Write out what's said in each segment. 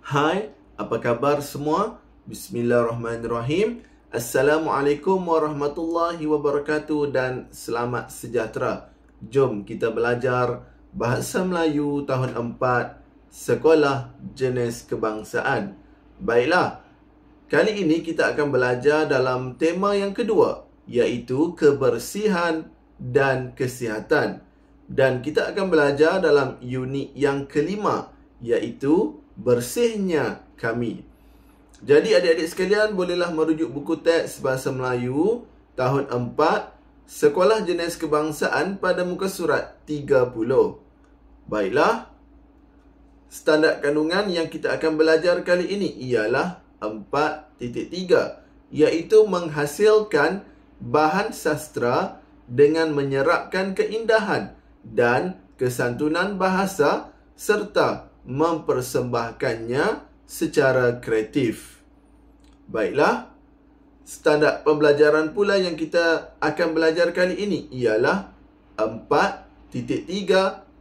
Hai, apa kabar semua? Bismillahirrahmanirrahim. Assalamualaikum warahmatullahi wabarakatuh dan selamat sejahtera. Jom kita belajar Bahasa Melayu tahun 4 Sekolah Jenis Kebangsaan. Baiklah, kali ini kita akan belajar dalam tema yang kedua, iaitu kebersihan dan kesihatan. Dan kita akan belajar dalam unit yang kelima, iaitu bersihnya kami. Jadi adik-adik sekalian bolehlah merujuk buku teks Bahasa Melayu tahun 4 Sekolah Jenis Kebangsaan pada muka surat 30. Baiklah, standard kandungan yang kita akan belajar kali ini ialah 4.3, iaitu menghasilkan bahan sastra dengan menyerapkan keindahan dan kesantunan bahasa serta mempersembahkannya secara kreatif. Baiklah, standard pembelajaran pula yang kita akan belajar kali ini ialah 4.3.2,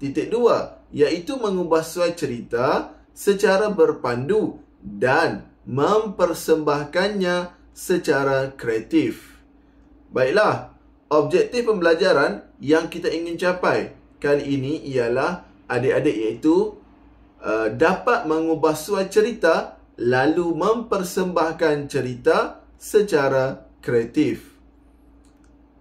iaitu mengubah suai cerita secara berpandu dan mempersembahkannya secara kreatif. Baiklah, objektif pembelajaran yang kita ingin capai kali ini ialah adik-adik iaitu dapat mengubah suai cerita lalu mempersembahkan cerita secara kreatif.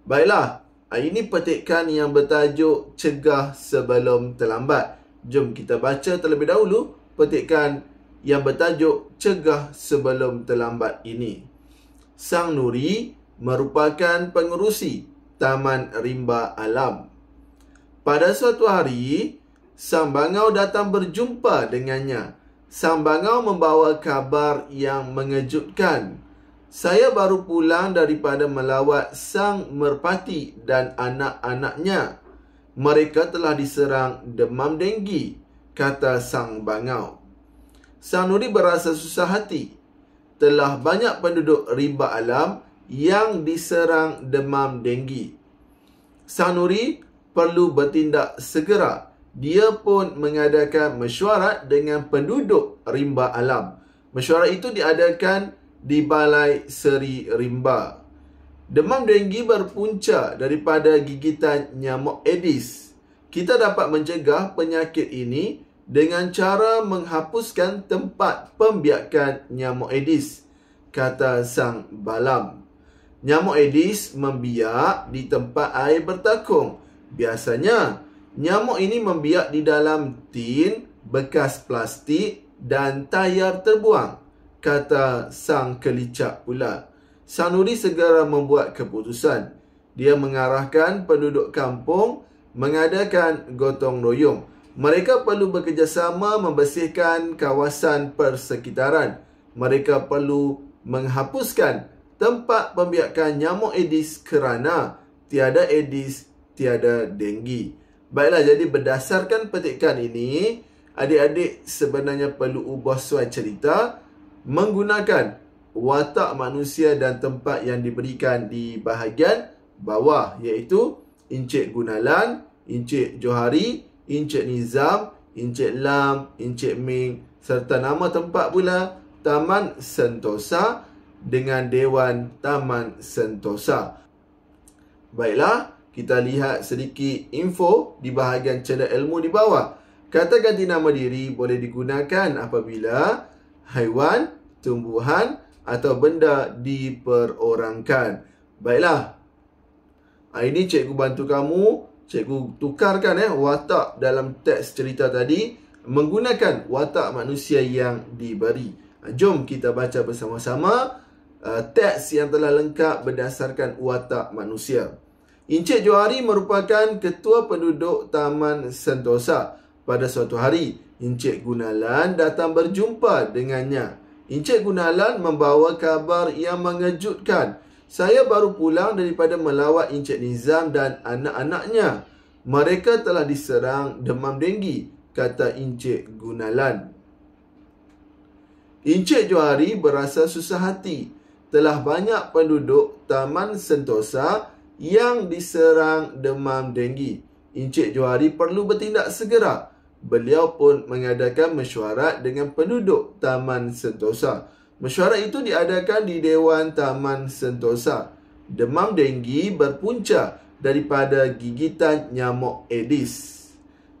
Baiklah, ini petikan yang bertajuk Cegah Sebelum Terlambat. Jom kita baca terlebih dahulu petikan yang bertajuk Cegah Sebelum Terlambat ini. Sang Nuri merupakan pengerusi Taman Rimba Alam. Pada suatu hari, Sang Bangau datang berjumpa dengannya. Sang Bangau membawa kabar yang mengejutkan. Saya baru pulang daripada melawat Sang Merpati dan anak-anaknya. Mereka telah diserang demam denggi, kata Sang Bangau. Sang Nuri berasa susah hati. Telah banyak penduduk Rimba Alam yang diserang demam denggi. Sang Nuri perlu bertindak segera. Dia pun mengadakan mesyuarat dengan penduduk Rimba Alam. Mesyuarat itu diadakan di Balai Seri Rimba. Demam denggi berpunca daripada gigitan nyamuk Aedes. Kita dapat mencegah penyakit ini dengan cara menghapuskan tempat pembiakan nyamuk Aedes, kata Sang Balam. Nyamuk Aedes membiak di tempat air bertakung. Biasanya, nyamuk ini membiak di dalam tin, bekas plastik dan tayar terbuang, kata Sang Kelicak pula. Sang Nuri segera membuat keputusan. Dia mengarahkan penduduk kampung mengadakan gotong royong. Mereka perlu bekerjasama membersihkan kawasan persekitaran. Mereka perlu menghapuskan tempat pembiakan nyamuk Aedes kerana tiada Aedes, tiada denggi. Baiklah, jadi berdasarkan petikan ini, adik-adik sebenarnya perlu ubah suai cerita menggunakan watak manusia dan tempat yang diberikan di bahagian bawah, iaitu Encik Gunalan, Encik Johari, Encik Nizam, Encik Lam, Encik Ming, serta nama tempat pula Taman Sentosa dengan Dewan Taman Sentosa. Baiklah, kita lihat sedikit info di bahagian celah ilmu di bawah. Kata ganti nama diri boleh digunakan apabila haiwan, tumbuhan atau benda diperorangkan. Baiklah, ini cikgu bantu kamu. Cikgu tukarkan watak dalam teks cerita tadi menggunakan watak manusia yang diberi. Jom kita baca bersama-sama teks yang telah lengkap berdasarkan watak manusia. Encik Johari merupakan ketua penduduk Taman Sentosa. Pada suatu hari, Encik Gunalan datang berjumpa dengannya. Encik Gunalan membawa kabar yang mengejutkan. Saya baru pulang daripada melawat Encik Nizam dan anak-anaknya. Mereka telah diserang demam denggi, kata Encik Gunalan. Encik Johari berasa susah hati. Telah banyak penduduk Taman Sentosa yang diserang demam denggi. Encik Johari perlu bertindak segera. beliau pun mengadakan mesyuarat dengan penduduk Taman Sentosa. Mesyuarat itu diadakan di Dewan Taman Sentosa. Demam denggi berpunca daripada gigitan nyamuk Aedes.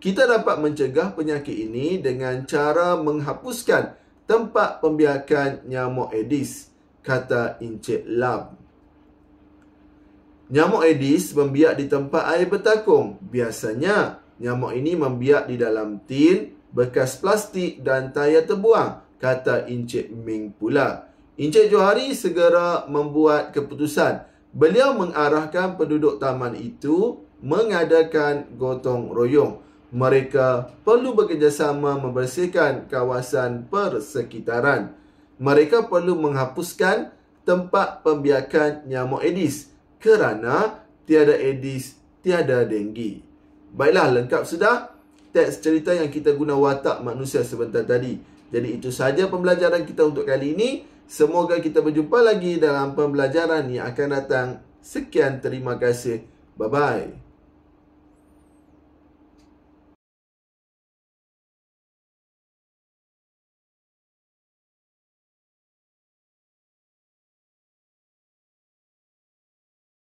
Kita dapat mencegah penyakit ini dengan cara menghapuskan tempat pembiakan nyamuk Aedes, kata Encik Lam. Nyamuk Aedes membiak di tempat air bertakung. Biasanya, nyamuk ini membiak di dalam tin, bekas plastik dan tayar terbuang, kata Encik Ming pula. Encik Johari segera membuat keputusan. Beliau mengarahkan penduduk taman itu mengadakan gotong royong. Mereka perlu bekerjasama membersihkan kawasan persekitaran. Mereka perlu menghapuskan tempat pembiakan nyamuk Aedes kerana tiada Aedes, tiada denggi. Baiklah, lengkap sudah teks cerita yang kita guna watak manusia sebentar tadi. Jadi itu sahaja pembelajaran kita untuk kali ini. Semoga kita berjumpa lagi dalam pembelajaran yang akan datang. Sekian, terima kasih. Bye-bye.